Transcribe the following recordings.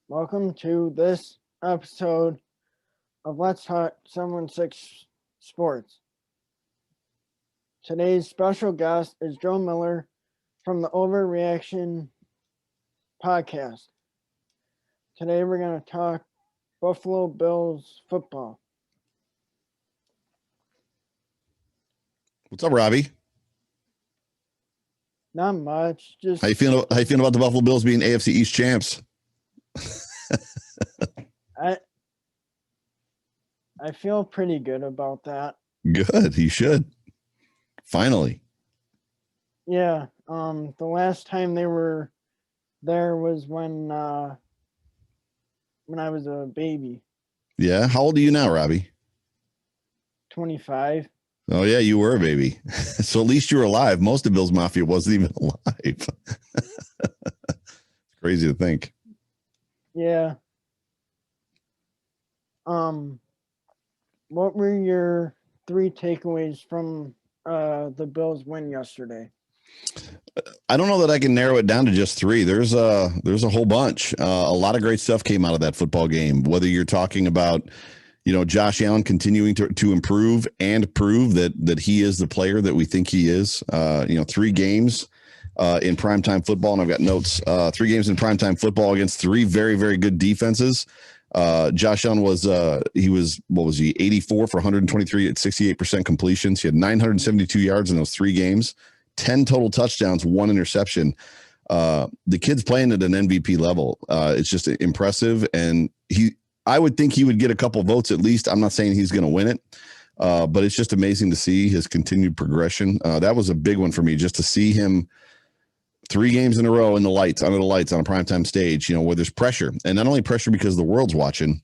Welcome to this episode of Let's Talk 716 Sports. Today's special guest is Joe Miller from the Overreaction podcast. Today we're going to talk Buffalo Bills football. What's up, Robbie? Not much. Just How you feeling about the Buffalo Bills being AFC East champs? I feel pretty good about that. Good. You should. Finally. Yeah. The last time they were there was when I was a baby. Yeah. How old are you now, Robbie? 25. Oh, yeah, you were a baby. So at least you were alive. Most of Bills Mafia wasn't even alive. It's crazy to think. Yeah. What were your three takeaways from the Bills win yesterday? I don't know that I can narrow it down to just three. There's a whole bunch. A lot of great stuff came out of that football game. Whether you're talking about, Josh Allen continuing to improve and prove that he is the player that we think he is. 3 games in primetime football, and I've got notes. 3 games in primetime football against 3 very, very good defenses. Josh Allen was 84 for 123 at 68% completions. He had 972 yards in those 3 games, 10 total touchdowns, 1 interception. The kid's playing at an MVP level. It's just impressive, and I would think he would get a couple votes at least. I'm not saying he's going to win it, but it's just amazing to see his continued progression. That was a big one for me, just to see him 3 games in a row under the lights on a primetime stage, where there's pressure, and not only pressure because the world's watching,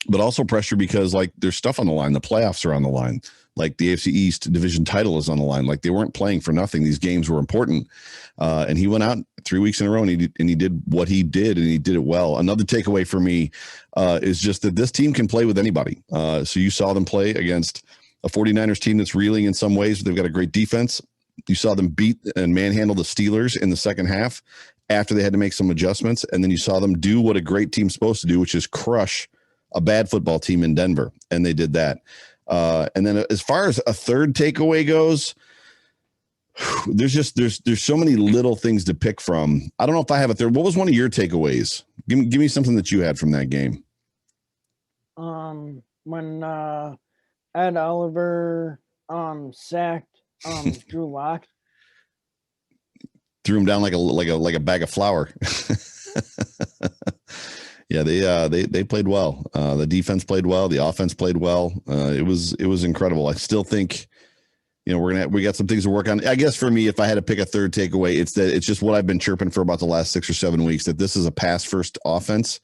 but also pressure because there's stuff on the line. The playoffs are on the line. The AFC East division title is on the line. They weren't playing for nothing. These games were important. And he went out 3 weeks in a row and he did what he did, and he did it well. Another takeaway for me is just that this team can play with anybody. So you saw them play against a 49ers team that's reeling in some ways, but they've got a great defense. You saw them beat and manhandle the Steelers in the second half after they had to make some adjustments. And then you saw them do what a great team's supposed to do, which is crush a bad football team in Denver. And they did that. And then as far as a third takeaway goes, there's so many little things to pick from. I don't know if I have a third. What was one of your takeaways? Give me something that you had from that game. When Ed Oliver sacked Drew Lock, threw him down like a bag of flour. Yeah, they played well. The defense played well. The offense played well. It was incredible. I still think, we got some things to work on. I guess for me, if I had to pick a third takeaway, it's just what I've been chirping for about the last 6 or 7 weeks, that this is a pass first offense.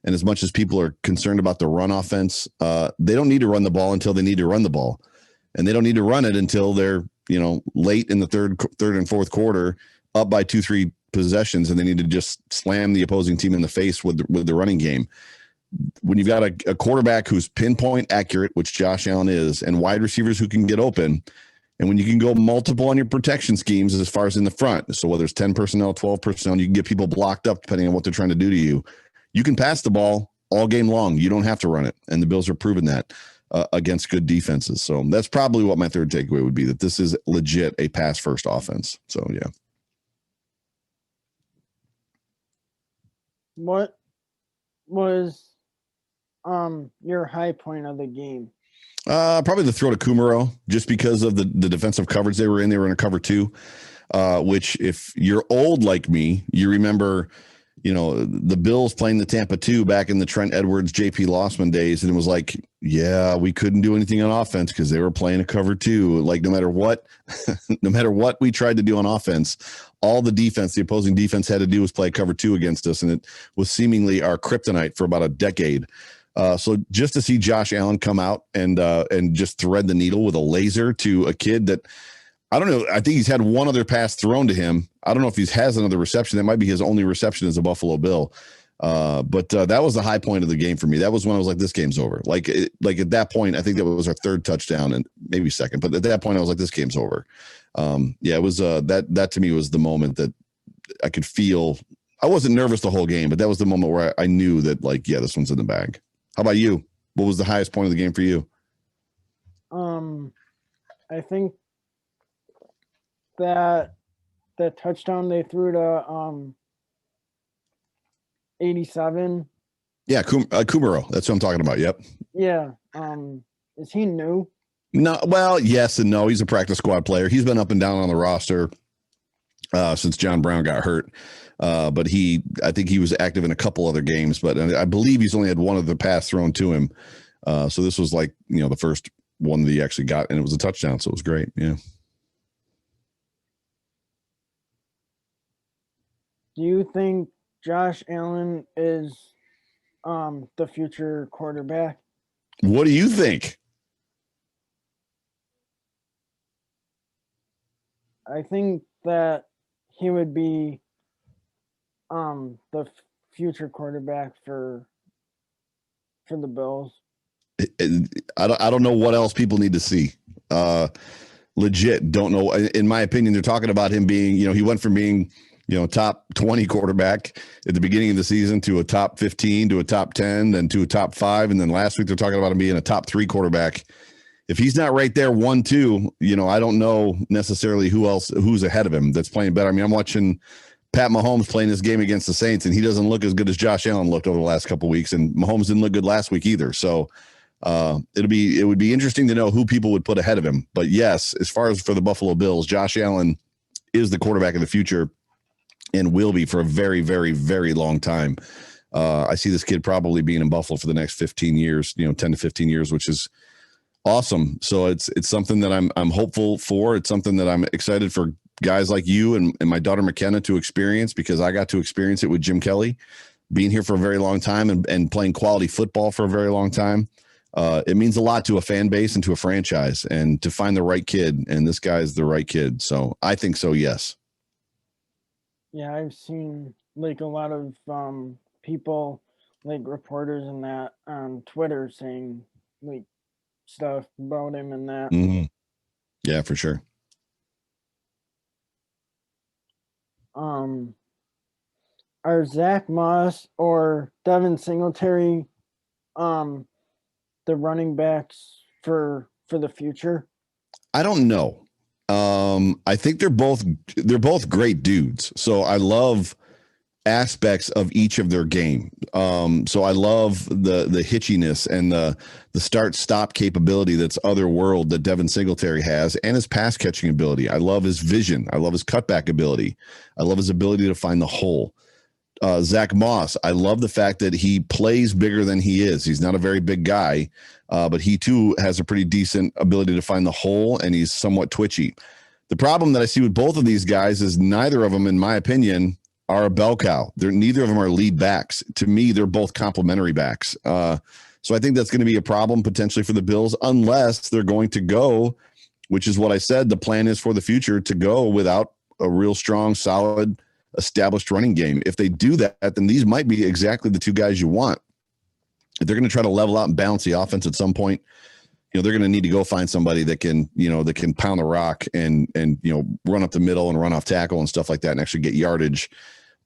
And as much as people are concerned about the run offense, they don't need to run the ball until they need to run the ball, and they don't need to run it until they're late in the third and fourth quarter, up by 2-3 possessions, and they need to just slam the opposing team in the face with the running game. When you've got a quarterback who's pinpoint accurate, which Josh Allen is, and wide receivers who can get open, and when you can go multiple on your protection schemes as far as in the front, so whether it's 10 personnel, 12 personnel, you can get people blocked up depending on what they're trying to do to you. You can pass the ball all game long. You don't have to run it, and the Bills are proving that against good defenses. So that's probably what my third takeaway would be, that this is legit a pass first offense. So yeah. What was your high point of the game? Probably the throw to Kumaro, just because of the defensive coverage they were in. They were in a cover 2, which if you're old like me, you remember, the Bills playing the Tampa 2 back in the Trent Edwards, JP Lossman days. And it was like, yeah, we couldn't do anything on offense because they were playing a cover 2. Like no matter what we tried to do on offense, all the opposing defense had to do was play cover 2 against us. And it was seemingly our kryptonite for about a decade. So just to see Josh Allen come out and just thread the needle with a laser to a kid that, I don't know. I think he's had one other pass thrown to him. I don't know if he has another reception. That might be his only reception as a Buffalo Bill. But that was the high point of the game for me. That was when I was like, this game's over. Like at that point, I think that was our third touchdown and maybe second. But at that point, I was like, this game's over. It was that to me was the moment that I could feel. I wasn't nervous the whole game, but that was the moment where I knew that, like, yeah, this one's in the bag. How about you? What was the highest point of the game for you? I think that touchdown they threw to 87. Yeah, Kumaro. That's what I'm talking about. Yep. Yeah. Is he new? No. Well, yes and no. He's a practice squad player. He's been up and down on the roster since John Brown got hurt. But I think he was active in a couple other games. But I believe he's only had one of the pass thrown to him. So this was like the first one that he actually got, and it was a touchdown. So it was great. Yeah. Do you think Josh Allen is the future quarterback? What do you think? I think that he would be the future quarterback for the Bills. I don't know what else people need to see. Legit don't know. In my opinion, they're talking about him being, he went from being top 20 quarterback at the beginning of the season to a top 15 to a top 10, then to a top 5. And then last week they're talking about him being a top 3 quarterback. If he's not right there 1-2, I don't know necessarily who's ahead of him that's playing better. I mean, I'm watching Pat Mahomes playing this game against the Saints, and he doesn't look as good as Josh Allen looked over the last couple of weeks. And Mahomes didn't look good last week either. So it would be interesting to know who people would put ahead of him. But yes, as far as for the Buffalo Bills, Josh Allen is the quarterback of the future. And will be for a very, very, very long time. I see this kid probably being in Buffalo for the next 15 years, 10 to 15 years, which is awesome. So it's something that I'm hopeful for. It's something that I'm excited for guys like you and my daughter McKenna to experience, because I got to experience it with Jim Kelly, being here for a very long time and playing quality football for a very long time. It means a lot to a fan base and to a franchise, and to find the right kid. And this guy is the right kid. So I think so. Yes. Yeah, I've seen like a lot of people, like reporters and that on Twitter saying like stuff about him and that. Mm-hmm. Yeah, for sure. Are Zach Moss or Devin Singletary the running backs for the future? I don't know. I think they're both great dudes. So I love aspects of each of their game. So I love the hitchiness and the start stop capability that's otherworld that Devin Singletary has, and his pass catching ability. I love his vision. I love his cutback ability. I love his ability to find the hole. Zach Moss, I love the fact that he plays bigger than he is. He's not a very big guy, but he too has a pretty decent ability to find the hole, and he's somewhat twitchy. The problem that I see with both of these guys is neither of them, in my opinion, are a bell cow. Neither of them are lead backs. To me, they're both complementary backs. So I think that's going to be a problem potentially for the Bills, unless they're going to go, which is what I said, the plan is for the future, to go without a real strong, solid, established running game. If they do that, then these might be exactly the two guys you want. If they're going to try to level out and balance the offense at some point, they're going to need to go find somebody that can pound the rock and run up the middle and run off tackle and stuff like that, and actually get yardage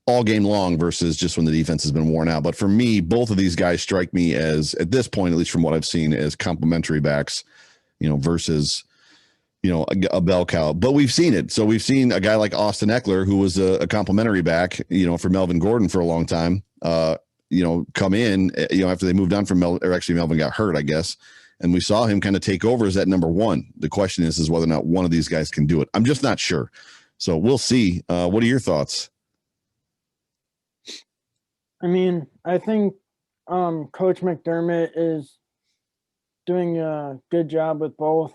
all game long versus just when the defense has been worn out. But for me, both of these guys strike me as, at this point, at least from what I've seen, as complementary backs, versus a bell cow. But we've seen it. So we've seen a guy like Austin Eckler, who was a complimentary back, for Melvin Gordon for a long time, come in, after they moved on from Melvin got hurt, I guess. And we saw him kind of take over as that number one. The question is whether or not one of these guys can do it. I'm just not sure. So we'll see. What are your thoughts? I mean, I think Coach McDermott is doing a good job with both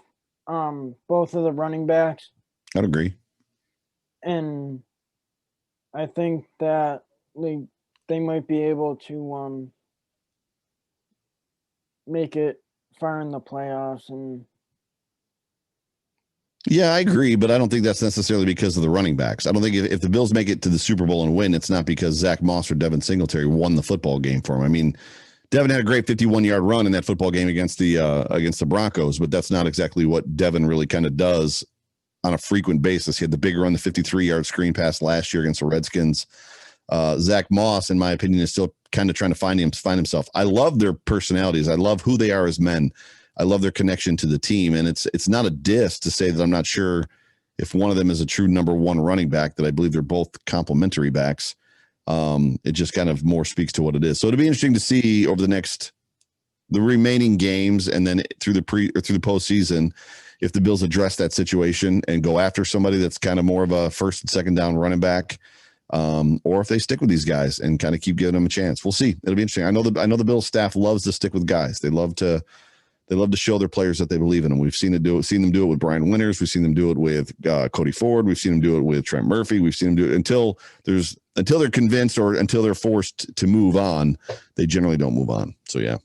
of the running backs, I'd agree. and I think that they might be able to make it far in the playoffs. And Yeah, I agree, but I don't think that's necessarily because of the running backs. I don't think if the Bills make it to the Super Bowl and win, it's not because Zach Moss or Devin Singletary won the football game for them. I mean, Devin had a great 51-yard run in that football game against the Broncos, but that's not exactly what Devin really kind of does on a frequent basis. He had the big run, the 53-yard screen pass last year against the Redskins. Zach Moss, in my opinion, is still kind of trying to find himself. I love their personalities. I love who they are as men. I love their connection to the team, and it's not a diss to say that I'm not sure if one of them is a true number one running back. That I believe they're both complementary backs. It just kind of more speaks to what it is. So it'll be interesting to see over the remaining games, and then through the postseason, if the Bills address that situation and go after somebody that's kind of more of a first and second down running back, or if they stick with these guys and kind of keep giving them a chance. We'll see. It'll be interesting. I know the Bills staff loves to stick with guys. They love to show their players that they believe in them. We've seen them do it with Brian Winters. We've seen them do it with Cody Ford. We've seen them do it with Trent Murphy. We've seen them do it until they're convinced or until they're forced to move on. They generally don't move on. So yeah.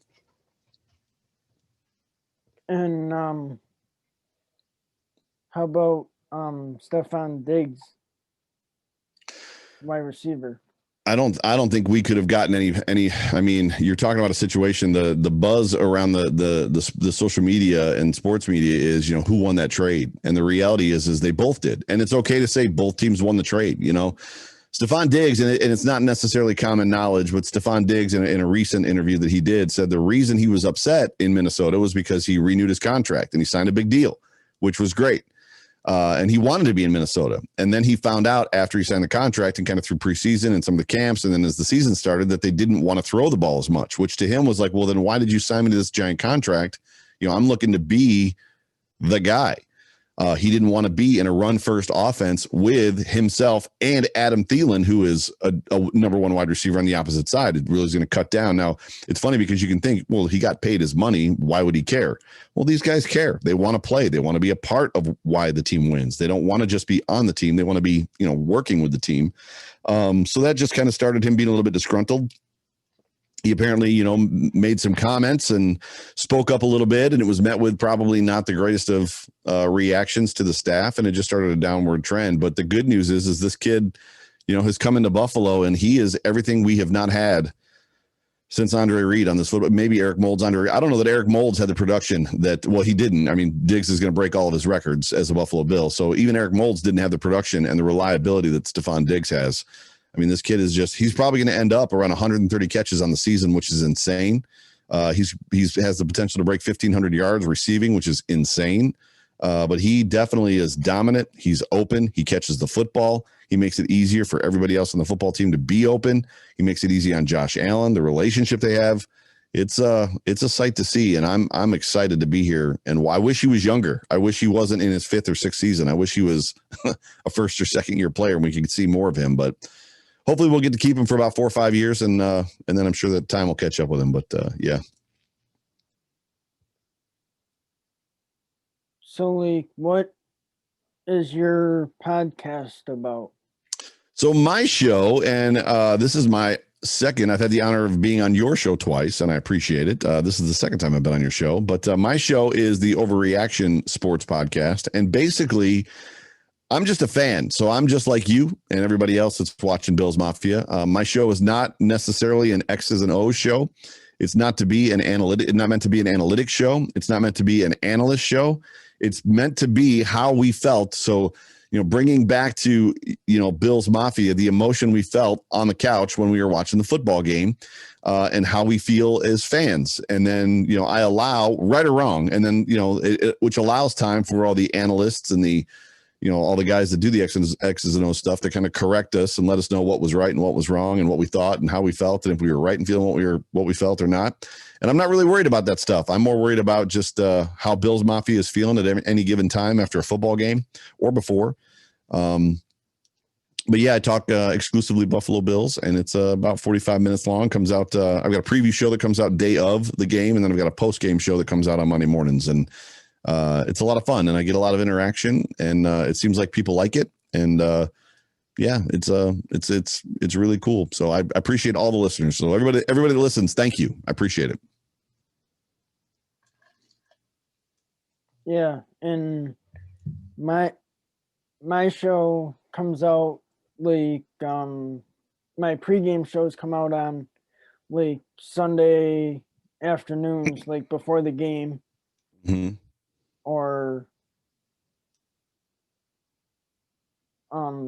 And how about Stefan Diggs, wide receiver? I don't think we could have gotten any. I mean, you're talking about a situation. The buzz around the social media and sports media is, who won that trade, and the reality is they both did, and it's okay to say both teams won the trade. Stefan Diggs, and it's not necessarily common knowledge, but Stefan Diggs in a recent interview that he did said the reason he was upset in Minnesota was because he renewed his contract and he signed a big deal, which was great. And he wanted to be in Minnesota. And then he found out after he signed the contract and kind of through preseason and some of the camps, and then as the season started, that they didn't want to throw the ball as much, which to him was like, well, then why did you sign me to this giant contract? I'm looking to be the guy. He didn't want to be in a run-first offense with himself and Adam Thielen, who is a number one wide receiver on the opposite side. It really is going to cut down. Now, it's funny because you can think, well, he got paid his money. Why would he care? Well, these guys care. They want to play. They want to be a part of why the team wins. They don't want to just be on the team. They want to be, working with the team. So that just kind of started him being a little bit disgruntled. He apparently, made some comments and spoke up a little bit, and it was met with probably not the greatest of reactions to the staff, and it just started a downward trend. But the good news is this kid, has come into Buffalo, and he is everything we have not had since Andre Reed on this football. Maybe Eric Moulds, Andre. I don't know that Eric Moulds had the production that, well, he didn't. I mean, Diggs is going to break all of his records as a Buffalo Bill. So even Eric Moulds didn't have the production and the reliability that Stefan Diggs has. I mean, this kid is he's probably going to end up around 130 catches on the season, which is insane. He's has the potential to break 1,500 yards receiving, which is insane. But he definitely is dominant. He's open. He catches the football. He makes it easier for everybody else on the football team to be open. He makes it easy on Josh Allen. The relationship they have, it's a sight to see, and I'm excited to be here. And I wish he was younger. I wish he wasn't in his 5th or 6th season. I wish he was a first or second year player and we could see more of him. But hopefully we'll get to keep him for about 4 or 5 years, and then I'm sure that time will catch up with him. But yeah. So, what is your podcast about? So my show, and this is my second. I've had the honor of being on your show twice, and I appreciate it. This is the second time I've been on your show. But my show is the Overreaction Sports Podcast, and basically, I'm just a fan. So I'm just like you and everybody else that's watching Bills Mafia. My show is not necessarily an X's and O's show. It's not to be it's not meant to be an analytics show. It's not meant to be an analyst show. It's meant to be how we felt. So, bringing back to, Bills Mafia, the emotion we felt on the couch when we were watching the football game, and how we feel as fans. And then, I allow, right or wrong, and then, which allows time for all the analysts and the, all the guys that do the X's and O's stuff to kind of correct us and let us know what was right and what was wrong and what we thought and how we felt and if we were right and feeling what we felt or not. And I'm not really worried about that stuff. I'm more worried about just how Bills Mafia is feeling at any given time after a football game or before. But yeah, I talk exclusively Buffalo Bills, and it's about 45 minutes long. Comes out. I've got a preview show that comes out day of the game, and then I've got a post game show that comes out on Monday mornings, and it's a lot of fun, and I get a lot of interaction, and it seems like people like it, and yeah, it's really cool. So I appreciate all the listeners. So everybody that listens, thank you. I appreciate it. Yeah, and my show comes out like my pregame shows come out on like Sunday afternoons, like before the game, Mm-hmm. or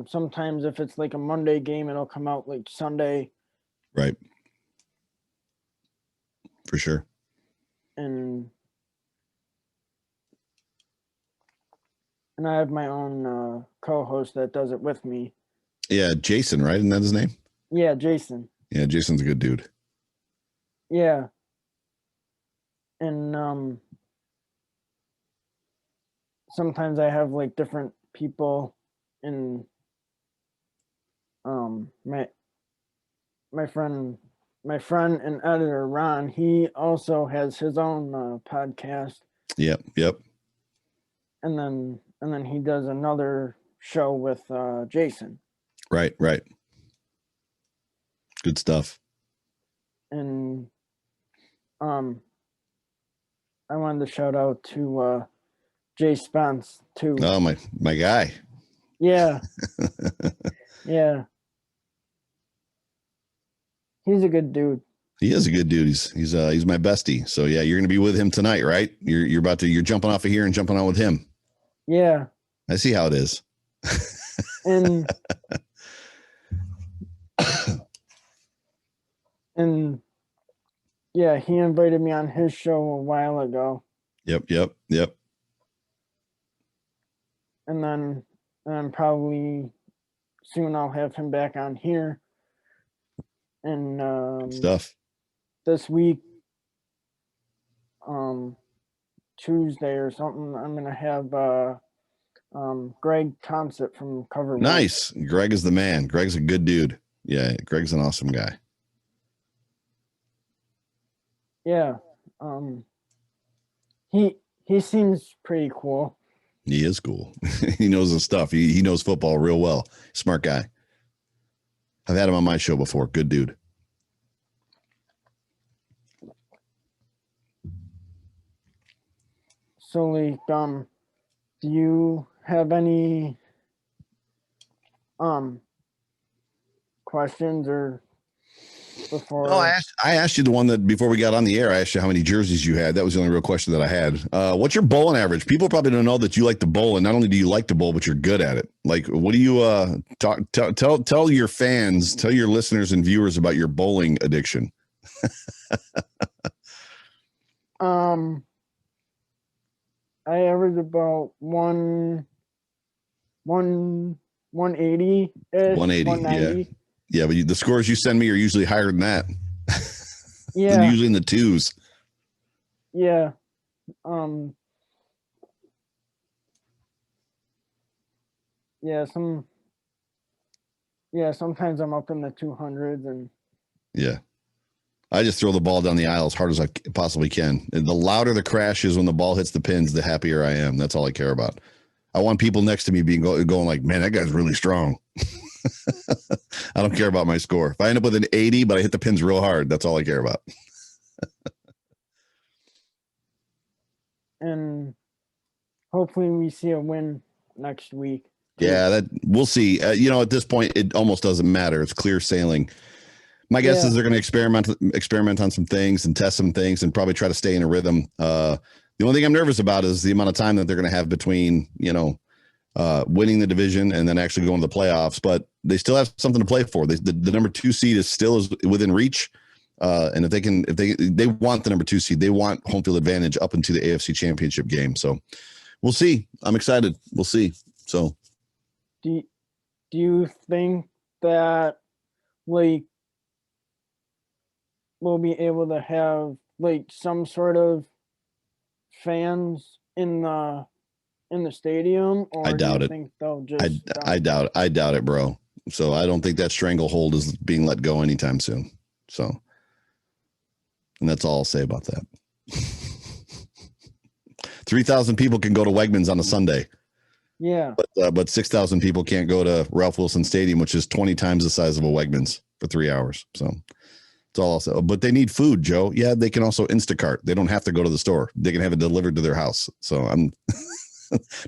sometimes if it's like a Monday game, it'll come out like Sunday. Right. For sure. And I have my own co-host that does it with me. Yeah, Jason, right? Isn't that his name? Yeah, Jason. Yeah, Jason's a good dude. Yeah. And sometimes I have like different people in my friend and editor Ron, he also has his own podcast. Yep. And then he does another show with Jason. Right. Good stuff. And I wanted to shout out to Jay Spence too. Oh, my guy. Yeah. Yeah. He's a good dude. He is a good dude. He's my bestie. So yeah, you're gonna be with him tonight, right? You're jumping off of here and jumping on with him. Yeah. I see how it is. And and yeah, he invited me on his show a while ago. Yep. And then probably soon I'll have him back on here. And Stuff. this week, Tuesday or something, I'm gonna have Greg Thompson from Cover. Nice. Greg is the man. Greg's a good dude. Yeah, Greg's an awesome guy. Yeah. He seems pretty cool. He is cool. He knows his stuff. He knows football real well. Smart guy. I've had him on my show before. Good dude. So like, do you have any questions or before? No, I asked you the one that before we got on the air, I asked you how many jerseys you had. That was the only real question that I had. What's your bowling average? People probably don't know that you like to bowl, and not only do you like to bowl, but you're good at it. Like, what do you tell your fans, tell your listeners and viewers about your bowling addiction? I average about 180 ish. 180, yeah, but the scores you send me are usually higher than that. Yeah, They're usually in the twos. Yeah. Sometimes I'm up in the 200s and yeah. I just throw the ball down the aisle as hard as I possibly can. And the louder the crash is when the ball hits the pins, the happier I am. That's all I care about. I want people next to me going like, man, that guy's really strong. I don't care about my score. If I end up with an 80, but I hit the pins real hard, that's all I care about. And hopefully we see a win next week. Yeah, that we'll see. At this point, it almost doesn't matter. It's clear sailing. My guess is they're going to experiment on some things and test some things and probably try to stay in a rhythm. The only thing I'm nervous about is the amount of time that they're going to have between, winning the division and then actually going to the playoffs. But they still have something to play for. The number 2 seed is still within reach. And if they want the number 2 seed, they want home field advantage up into the AFC Championship game. So we'll see. I'm excited. We'll see. So, do you think that like we'll be able to have like some sort of fans in the stadium, or I doubt do you it. think they'll just I doubt it, bro. So I don't think that stranglehold is being let go anytime soon. So, and that's all I'll say about that. 3,000 people can go to Wegmans on a Sunday. Yeah. But 6,000 people can't go to Ralph Wilson Stadium, which is 20 times the size of a Wegmans for 3 hours. So that's all I'll say. But they need food, Joe. Yeah, they can also Instacart. They don't have to go to the store. They can have it delivered to their house. So I'm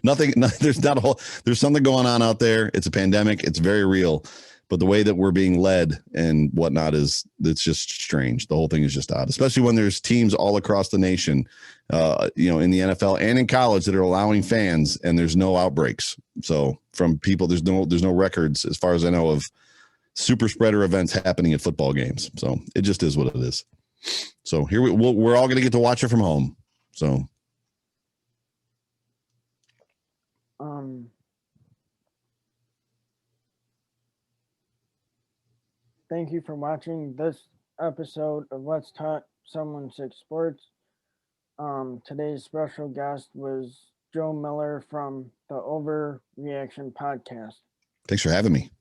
there's something going on out there. It's a pandemic. It's very real. But the way that we're being led and whatnot it's just strange. The whole thing is just odd, especially when there's teams all across the nation, in the NFL and in college that are allowing fans, and there's no outbreaks. So from people, there's no records, as far as I know, of super spreader events happening at football games. So it just is what it is. So here we're all going to get to watch it from home. So. Thank you for watching this episode of Let's Talk Someone Sick Sports. Today's special guest was Joe Miller from the Overreaction Podcast. Thanks for having me.